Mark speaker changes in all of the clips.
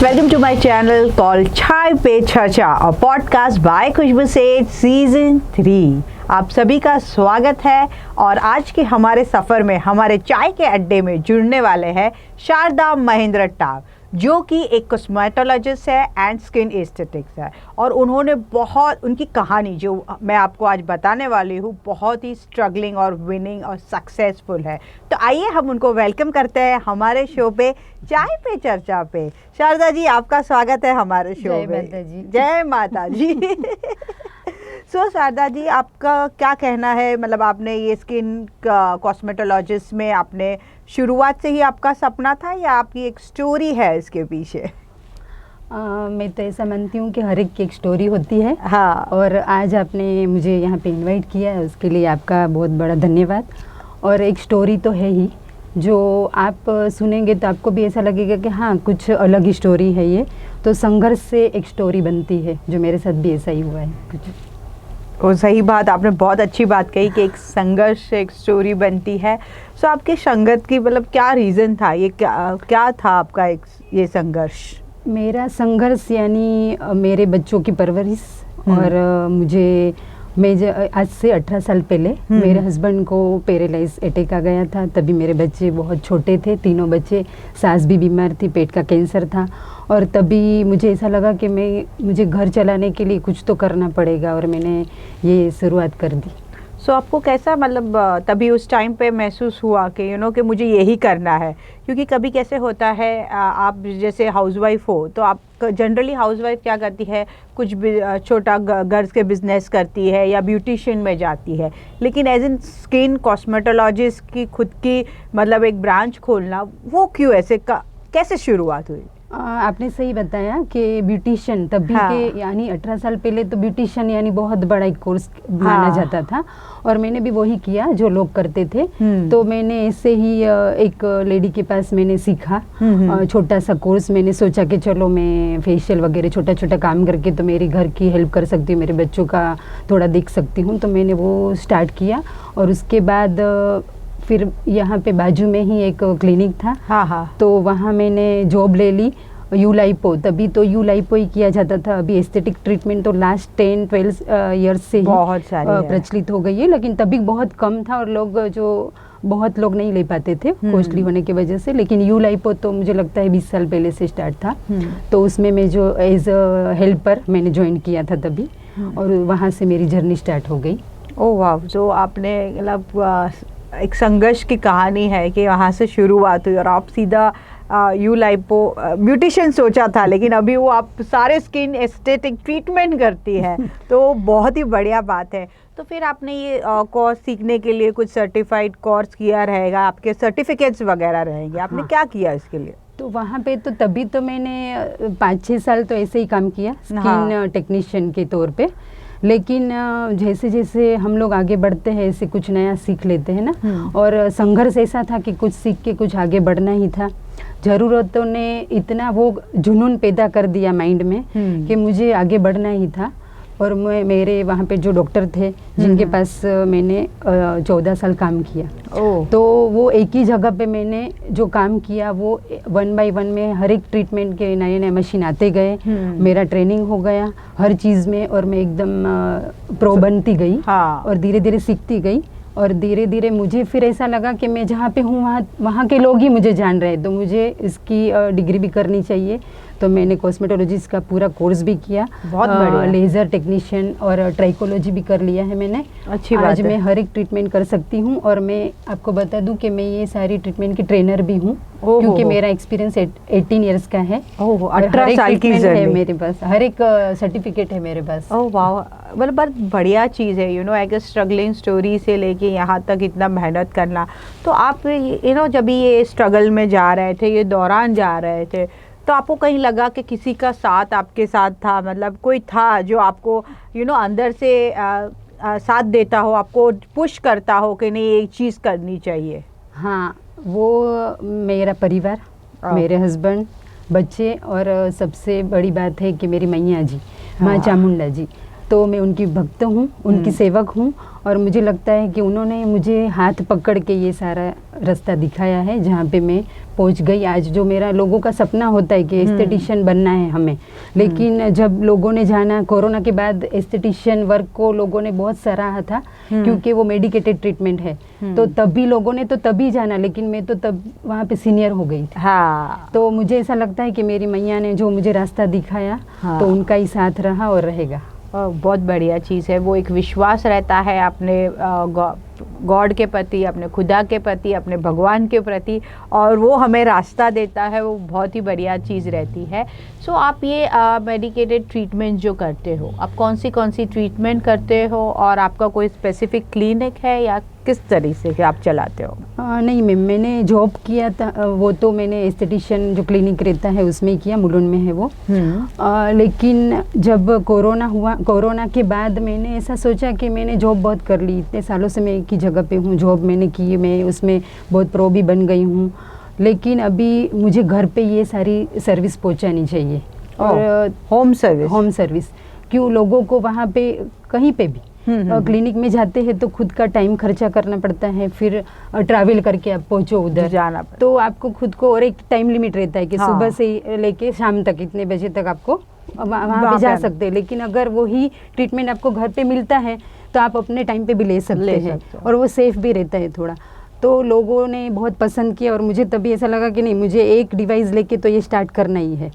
Speaker 1: Welcome to my channel called चाय पे चर्चा और पॉडकास्ट बाय खुशबू सेठ सीजन 3। आप सभी का स्वागत है और आज के हमारे सफ़र में हमारे चाय के अड्डे में जुड़ने वाले हैं शारदा महेंद्र टाव, जो कि एक कॉस्मेटोलॉजिस्ट है एंड स्किन एस्थेटिक्स है। और उन्होंने उनकी कहानी जो मैं आपको आज बताने वाली हूँ बहुत ही स्ट्रगलिंग और विनिंग और सक्सेसफुल है। तो आइए हम उनको वेलकम करते हैं हमारे शो पे चाय पे चर्चा पे। शारदा जी, आपका स्वागत है हमारे शो में। जय माता जी। सो शारदा जी, आपका क्या कहना है, मतलब आपने ये स्किन कॉस्मेटोलॉजिस्ट में आपने शुरुआत से ही आपका सपना था या आपकी एक स्टोरी है इसके पीछे?
Speaker 2: मैं तो ऐसा मानती हूँ कि हर एक की एक स्टोरी होती है।
Speaker 1: हाँ।
Speaker 2: और आज आपने मुझे यहाँ पे इनवाइट किया है, उसके लिए आपका बहुत बड़ा धन्यवाद। और एक स्टोरी तो है ही, जो आप सुनेंगे तो आपको भी ऐसा लगेगा कि हाँ, कुछ अलग ही स्टोरी है ये। तो संघर्ष से एक स्टोरी बनती है, जो मेरे साथ भी ऐसा ही हुआ है कुछ।
Speaker 1: वो सही बात, आपने बहुत अच्छी बात कही कि एक संघर्ष से एक स्टोरी बनती है। सो आपके संगत की मतलब क्या रीज़न था, ये क्या था आपका एक ये संघर्ष?
Speaker 2: मेरा संघर्ष यानी मेरे बच्चों की परवरिश। और मैं आज से 18 साल पहले मेरे हस्बैंड को पैरालाइज अटैक आ गया था। तभी मेरे बच्चे बहुत छोटे थे, तीनों बच्चे। सास भी बीमार थी, पेट का कैंसर था। और तभी मुझे ऐसा लगा कि मुझे घर चलाने के लिए कुछ तो करना पड़ेगा, और मैंने ये शुरुआत कर दी।
Speaker 1: सो आपको कैसा, मतलब तभी उस टाइम पे महसूस हुआ कि कि मुझे यही करना है? क्योंकि कभी कैसे होता है, आप जैसे हाउसवाइफ हो तो आप जनरली हाउसवाइफ क्या करती है, कुछ छोटा घर के बिजनेस करती है या ब्यूटिशियन में जाती है। लेकिन एज इन स्किन कॉस्मेटोलॉजिस्ट की खुद की मतलब एक ब्रांच खोलना, वो क्यों ऐसे कैसे शुरुआत हुई?
Speaker 2: आपने सही बताया कि ब्यूटिशियन तभी के यानी 18 साल पहले तो ब्यूटिशियन यानी बहुत बड़ा एक कोर्स माना जाता था। और मैंने भी वही किया जो लोग करते थे। तो मैंने ऐसे ही एक लेडी के पास मैंने सीखा छोटा सा कोर्स। मैंने सोचा कि चलो मैं फेशियल वगैरह छोटा छोटा काम करके तो मेरी घर की हेल्प कर सकती हूँ, मेरे बच्चों का थोड़ा देख सकती हूँ। तो मैंने वो स्टार्ट किया। और उसके बाद फिर यहाँ पे बाजू में ही एक क्लिनिक था। हाँ। तो वहाँ मैंने जॉब ले ली। यूलाइपो, तभी तो यूलाइपो ही किया जाता था। अभी एस्थेटिक ट्रीटमेंट तो लास्ट 10-12 ईयर्स से ही
Speaker 1: बहुत सारी
Speaker 2: प्रचलित हो गई है, लेकिन तभी बहुत कम था और बहुत लोग नहीं ले पाते थे कॉस्टली होने की वजह से। लेकिन यूलाइपो तो मुझे लगता है 20 साल पहले से स्टार्ट था। तो उसमें मैं जो एज अ हेल्पर मैंने ज्वाइन किया था तभी, और वहाँ से मेरी जर्नी स्टार्ट हो गई।
Speaker 1: ओह वाह! जो आपने मतलब एक संघर्ष की कहानी है कि वहाँ से शुरुआत हुई और आप सीधा यूलाइपो ब्यूटिशियन सोचा था, लेकिन अभी वो आप सारे स्किन एस्थेटिक ट्रीटमेंट करती है। तो बहुत ही बढ़िया बात है। तो फिर आपने ये कोर्स सीखने के लिए कुछ सर्टिफाइड कोर्स किया रहेगा, आपके सर्टिफिकेट्स वगैरह रहेंगे, आपने क्या किया इसके लिए?
Speaker 2: तो वहाँ पे तो तभी तो मैंने 5-6 साल तो ऐसे ही काम किया स्किन टेक्नीशियन के तौर पे। लेकिन जैसे जैसे हम लोग आगे बढ़ते हैं ऐसे कुछ नया सीख लेते हैं ना। और संघर्ष ऐसा था कि कुछ सीख के कुछ आगे बढ़ना ही था। ज़रूरतों ने इतना वो जुनून पैदा कर दिया माइंड में कि मुझे आगे बढ़ना ही था। और मेरे वहाँ पे जो डॉक्टर थे जिनके पास मैंने 14 साल काम किया, तो वो एक ही जगह पे मैंने जो काम किया वो 1 by 1 में हर एक ट्रीटमेंट के नए नए मशीन आते गए। मेरा ट्रेनिंग हो गया हर चीज़ में, और मैं एकदम प्रो बनती गई। और धीरे धीरे सीखती गई। और धीरे धीरे मुझे फिर ऐसा लगा कि मैं जहाँ पे हूँ वहाँ के लोग ही मुझे जान रहे हैं, तो मुझे इसकी डिग्री भी करनी चाहिए। तो मैंने कॉस्मेटोलॉजिस्ट का पूरा कोर्स भी किया,
Speaker 1: बहुत बढ़िया।
Speaker 2: लेज़र टेक्नीशियन और ट्राइकोलॉजी भी कर लिया है मैंने।
Speaker 1: अच्छी बात है।
Speaker 2: आज मैं हर एक ट्रीटमेंट कर सकती हूँ। और मैं आपको बता दूं कि मैं ये सारी ट्रीटमेंट की ट्रेनर भी हूँ, क्योंकि मेरा एक्सपीरियंस 18 ईयर्स का है।
Speaker 1: 18 साल की
Speaker 2: है मेरे पास, हर एक सर्टिफिकेट है मेरे पास।
Speaker 1: ओह वाह! मतलब बहुत बढ़िया चीज़ है। एक स्ट्रगलिंग स्टोरी से लेके यहाँ तक इतना मेहनत करना। तो आप जब ये स्ट्रगल में जा रहे थे, ये दौरान जा रहे थे, तो आपको कहीं लगा कि किसी का साथ आपके साथ था, मतलब कोई था जो आपको अंदर से साथ देता हो, आपको पुश करता हो कि नहीं एक चीज़ करनी चाहिए?
Speaker 2: हाँ, वो मेरा परिवार, मेरे हस्बैंड, बच्चे, और सबसे बड़ी बात है कि मेरी मैया जी, माँ चामुंडा जी। तो मैं उनकी भक्त हूँ, उनकी सेवक हूँ, और मुझे लगता है कि उन्होंने मुझे हाथ पकड़ के ये सारा रास्ता दिखाया है जहाँ पे मैं पहुँच गई आज। जो मेरा लोगों का सपना होता है कि एस्थेटिशियन बनना है हमें, लेकिन जब लोगों ने जाना कोरोना के बाद एस्थेटिशियन वर्क को लोगों ने बहुत सराहा था, क्योंकि वो मेडिकेटेड ट्रीटमेंट है। तो तभी लोगों ने तो तभी जाना, लेकिन मैं तो तब वहाँ पे सीनियर हो गई थी।
Speaker 1: हाँ।
Speaker 2: तो मुझे ऐसा लगता है कि मेरी मैया ने जो मुझे रास्ता दिखाया,
Speaker 1: हाँ।
Speaker 2: तो उनका ही साथ रहा और रहेगा।
Speaker 1: बहुत बढ़िया चीज़ है, वो एक विश्वास रहता है अपने गॉड के प्रति, अपने खुदा के प्रति, अपने भगवान के प्रति, और वो हमें रास्ता देता है, वो बहुत ही बढ़िया चीज़ रहती है। सो आप ये मेडिकेटेड ट्रीटमेंट जो करते हो, आप कौन सी ट्रीटमेंट करते हो, और आपका कोई स्पेसिफिक क्लिनिक है या किस तरीके से आप चलाते हो?
Speaker 2: नहीं मैम, मैंने जॉब किया था, वो तो मैंने एस्थेटिशियन जो क्लिनिक रहता है उसमें ही किया, मुलुंड में है वो। लेकिन जब कोरोना हुआ, कोरोना के बाद मैंने ऐसा सोचा कि मैंने जॉब बहुत कर ली, इतने सालों से मैं एक ही जगह पे हूँ, जॉब मैंने की, मैं उसमें बहुत प्रो भी बन गई हूँ, लेकिन अभी मुझे घर पे ये सारी सर्विस पहुँचानी चाहिए। और
Speaker 1: होम सर्विस
Speaker 2: क्यों, लोगों को वहाँ पे कहीं पे भी क्लिनिक में जाते हैं तो खुद का टाइम खर्चा करना पड़ता है, फिर ट्रैवल करके आप पहुँचो उधर
Speaker 1: जाना,
Speaker 2: तो आपको खुद को, और एक टाइम लिमिट रहता है कि
Speaker 1: हाँ।
Speaker 2: सुबह से लेके शाम तक इतने बजे तक आपको वहाँ पे जा सकते हैं। लेकिन अगर वही ट्रीटमेंट आपको घर पे मिलता है तो आप अपने टाइम पे भी ले सकते हैं, और वो सेफ भी रहता है थोड़ा। तो लोगों ने बहुत पसंद किया, और मुझे तभी ऐसा लगा कि नहीं, मुझे एक डिवाइस लेके तो ये स्टार्ट करना ही है।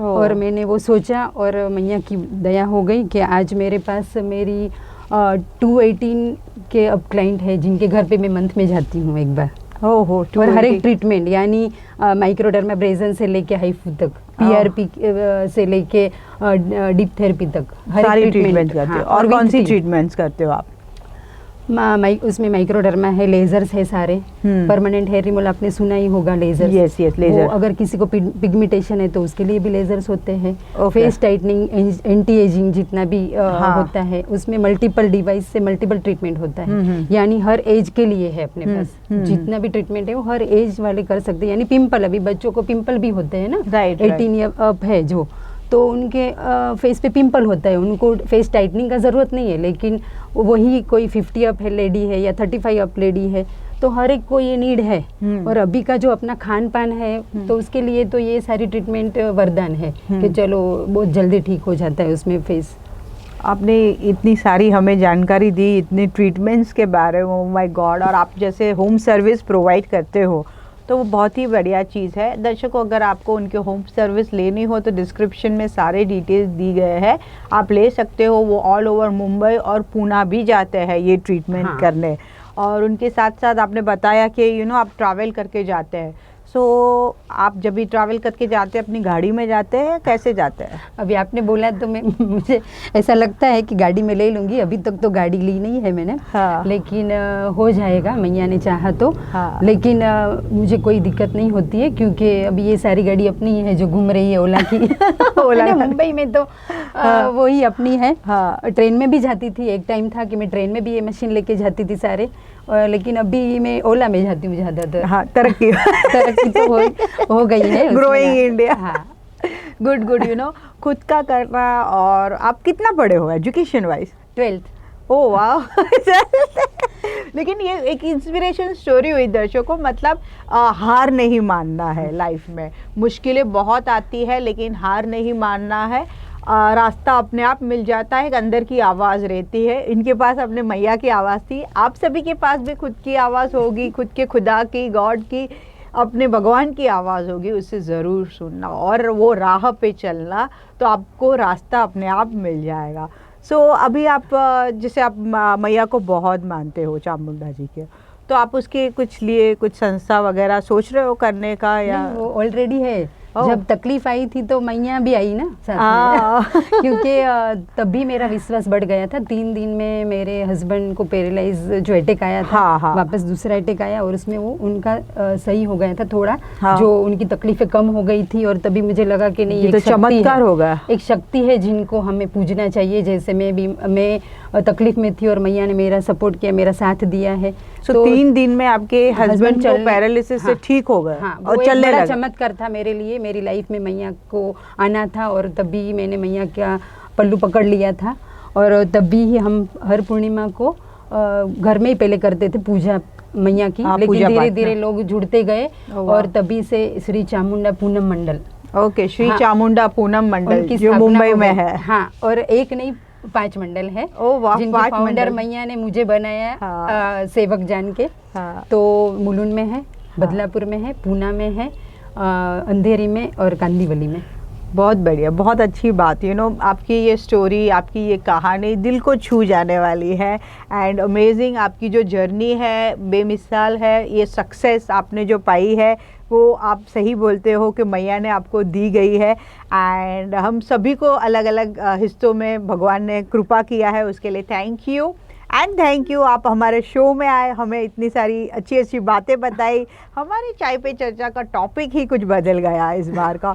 Speaker 2: और मैंने वो सोचा, और मैया की दया हो गई कि आज मेरे पास मेरी 218 के अब क्लाइंट है जिनके घर पे मैं मंथ में जाती हूँ एक बार। और हर एक ट्रीटमेंट, यानी माइक्रोडर्माब्रेजन से लेके हाइफू तक, PRP से लेके डीप थेरेपी तक हर एक ट्रीटमेंट करते हो।
Speaker 1: और कौन सी ट्रीटमेंट्स करते हो आप?
Speaker 2: उसमें माइक्रोडर्मा है, लेजर्स है सारे, परमानेंट हेयर रिमूवल आपने सुना ही होगा, लेजर।
Speaker 1: Yes laser.
Speaker 2: अगर किसी को पिगमेंटेशन है तो उसके लिए भी लेजर्स होते हैं। फेस टाइटनिंग, एंटी एजिंग जितना भी होता है, उसमें मल्टीपल डिवाइस से मल्टीपल ट्रीटमेंट होता है, यानी हर एज के लिए है अपने पास। जितना भी ट्रीटमेंट है वो हर एज वाले कर सकते हैं। यानी पिंपल, अभी बच्चों को पिंपल भी होते हैं ना, 18 ईयर अप है जो, तो उनके फेस पे पिंपल होता है, उनको फेस टाइटनिंग का ज़रूरत नहीं है, लेकिन वही कोई 50 अप है लेडी है या 35 अप लेडी है, तो हर एक को ये नीड है। और अभी का जो अपना खान पान है, तो उसके लिए तो ये सारी ट्रीटमेंट वरदान है कि चलो बहुत जल्दी ठीक हो जाता है उसमें फेस।
Speaker 1: आपने इतनी सारी हमें जानकारी दी, इतने ट्रीटमेंट्स के बारे में, ओह माय गॉड, और आप जैसे होम सर्विस प्रोवाइड करते हो, तो वो बहुत ही बढ़िया चीज़ है। दर्शकों, अगर आपको उनके होम सर्विस लेनी हो तो डिस्क्रिप्शन में सारे डिटेल्स दी गए हैं, आप ले सकते हो। वो ऑल ओवर मुंबई और पूना भी जाते हैं ये ट्रीटमेंट करने। और उनके साथ साथ आपने बताया कि आप ट्रैवल करके जाते हैं, सो आप जब भी ट्रैवल करके जाते हैं अपनी गाड़ी में जाते हैं, कैसे जाते हैं?
Speaker 2: अभी आपने बोला तो मुझे ऐसा लगता है कि गाड़ी में ले लूँगी, अभी तक तो गाड़ी ली नहीं है मैंने। लेकिन हो जाएगा, मैया ने चाहा तो। लेकिन मुझे कोई दिक्कत नहीं होती है, क्योंकि अभी ये सारी गाड़ी अपनी है जो घूम रही है, ओला की। ओला मुंबई में तो वो ही अपनी है। ट्रेन में भी जाती थी, एक टाइम था कि मैं ट्रेन में भी ये मशीन लेके जाती थी सारे, लेकिन अभी मैं ओला में जाती हूँ ज़्यादातर।
Speaker 1: हाँ, तरक्की
Speaker 2: तो हो गई है,
Speaker 1: ग्रोइंग इंडिया। गुड खुद का करना। और आप कितना पढ़े हो एजुकेशन वाइज?
Speaker 2: 12th।
Speaker 1: ओह वाह। लेकिन ये एक इंस्पिरेशन स्टोरी हुई दर्शकों, मतलब हार नहीं मानना है लाइफ में। मुश्किलें बहुत आती है लेकिन हार नहीं मानना है। रास्ता अपने आप मिल जाता है। एक अंदर की आवाज़ रहती है। इनके पास अपने मैया की आवाज़ थी, आप सभी के पास भी खुद की आवाज़ होगी, खुद के खुदा की, गॉड की, अपने भगवान की आवाज़ होगी। उससे ज़रूर सुनना और वो राह पे चलना, तो आपको रास्ता अपने आप मिल जाएगा। सो अभी आप जैसे आप मैया को बहुत मानते हो, चामुंडा जी के, तो आप उसके कुछ लिए कुछ संस्था वगैरह सोच रहे हो करने का? या
Speaker 2: वो ऑलरेडी है। जब तकलीफ आई थी तो मैया भी आई ना साथ में। क्योंकि तभी मेरा विश्वास बढ़ गया था। 3 दिन में मेरे हस्बैंड को पैरालाइज जो अटैक आया था, वापस दूसरा अटैक आया, और उसमें वो उनका सही हो गया था थोड़ा। जो उनकी तकलीफें कम हो गई थी, और तभी मुझे लगा कि नहीं,
Speaker 1: एक चमत्कार होगा,
Speaker 2: एक शक्ति है जिनको हमें पूजना चाहिए। जैसे मैं तकलीफ में थी और मैया ने मेरा सपोर्ट किया, मेरा साथ दिया है।
Speaker 1: तो 3 दिन में आपके हस्बैंड को पैरालिसिस से ठीक हो गए और चलने लगे।
Speaker 2: चमत्कार था मेरे लिए, मेरी लाइफ में मैया को आना था, और तभी मैंने मैया का पल्लू पकड़ लिया था। और तब भी हम हर पूर्णिमा को घर में ही पहले करते थे पूजा मैया की, लेकिन
Speaker 1: पूजा
Speaker 2: धीरे
Speaker 1: पाठ
Speaker 2: धीरे
Speaker 1: में।
Speaker 2: लोग जुड़ते गए
Speaker 1: वाह।
Speaker 2: और तभी से श्री चामुंडा पूनम मंडल,
Speaker 1: ओके, श्री
Speaker 2: हाँ,
Speaker 1: चामुंडा पूनम मंडल
Speaker 2: उनकी
Speaker 1: जो
Speaker 2: स्थापना
Speaker 1: मुंबई
Speaker 2: हो
Speaker 1: में
Speaker 2: गई।
Speaker 1: है।
Speaker 2: हाँ, और एक नहीं 5 मंडल है,
Speaker 1: ओ वाह,
Speaker 2: जिनकी
Speaker 1: 5
Speaker 2: फाउंडर
Speaker 1: मंडल।
Speaker 2: मैया ने मुझे बनाया,
Speaker 1: हाँ।
Speaker 2: सेवक जान के।
Speaker 1: हाँ।
Speaker 2: तो मुलुंड में है, बदलापुर में है, पूना में है, अंधेरी में और कांदीवली में।
Speaker 1: बहुत बढ़िया, बहुत अच्छी बात। आपकी ये स्टोरी, आपकी ये कहानी दिल को छू जाने वाली है एंड अमेजिंग। आपकी जो जर्नी है बेमिसाल है। ये सक्सेस आपने जो पाई है वो आप सही बोलते हो कि मैया ने आपको दी गई है एंड हम सभी को अलग अलग हिस्सों में भगवान ने कृपा किया है, उसके लिए thank you and thank you. आप हमारे शो में आए, हमें इतनी सारी अच्छी अच्छी बातें बताई। हमारी चाय पे चर्चा का टॉपिक ही कुछ बदल गया इस बार का।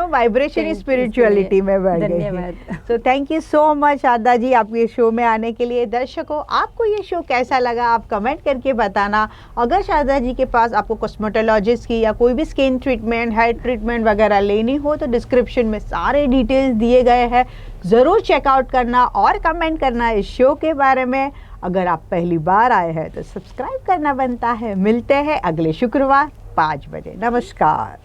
Speaker 1: वाइब्रेशन स्पिरिचुअलिटी में बढ़ गई।
Speaker 2: धन्यवाद।
Speaker 1: So thank you so much Sharda ji आपके शो में आने के लिए। दर्शकों, आपको ये शो कैसा लगा आप कमेंट करके बताना। अगर शारदा जी के पास आपको कॉस्मेटोलॉजिस्ट की या कोई भी स्किन ट्रीटमेंट, हेयर ट्रीटमेंट वगैरह लेनी हो तो डिस्क्रिप्शन में सारे डिटेल्स दिए गए हैं, ज़रूर चेकआउट करना और कमेंट करना इस शो के बारे में। अगर आप पहली बार आए हैं तो सब्सक्राइब करना बनता है। मिलते हैं अगले शुक्रवार 5 बजे। नमस्कार।